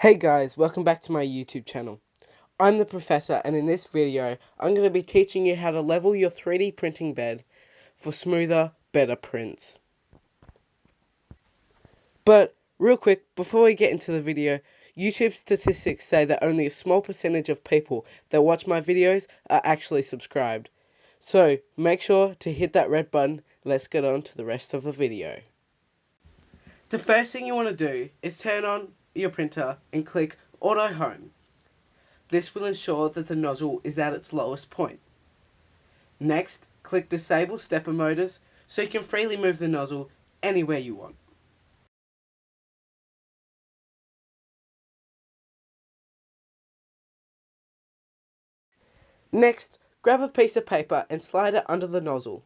Hey guys, welcome back to my YouTube channel. I'm the Professor, and in this video I'm going to be teaching you how to level your 3D printing bed for smoother, better prints. But real quick, before we get into the video, YouTube statistics say that only a small percentage of people that watch my videos are actually subscribed. So make sure to hit that red button. Let's get on to the rest of the video. The first thing you want to do is turn on your printer and click Auto Home. This will ensure that the nozzle is at its lowest point. Next, click Disable Stepper Motors so you can freely move the nozzle anywhere you want. Next, grab a piece of paper and slide it under the nozzle.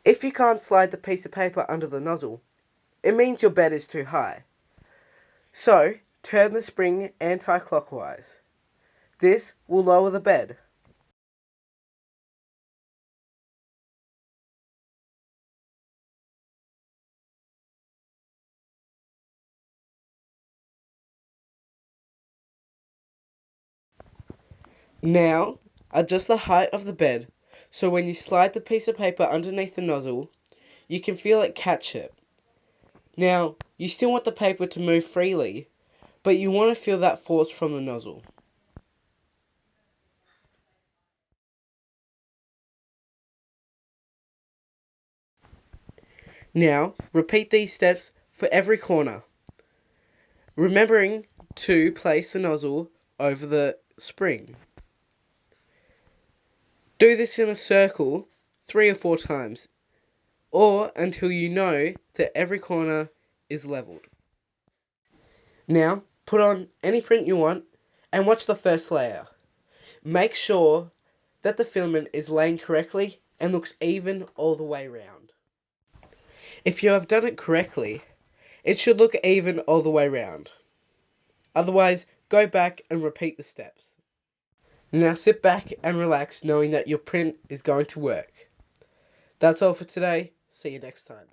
If you can't slide the piece of paper under the nozzle, it means your bed is too high. So, turn the spring anti-clockwise. This will lower the bed. Now, adjust the height of the bed so when you slide the piece of paper underneath the nozzle, you can feel it catch it. Now, you still want the paper to move freely, but you want to feel that force from the nozzle. Now, repeat these steps for every corner, remembering to place the nozzle over the spring. Do this in a circle 3 or 4 times, or until you know that every corner is leveled. Now, put on any print you want and watch the first layer. Make sure that the filament is laying correctly and looks even all the way around. If you have done it correctly, it should look even all the way around. Otherwise, go back and repeat the steps. Now sit back and relax knowing that your print is going to work. That's all for today. See you next time.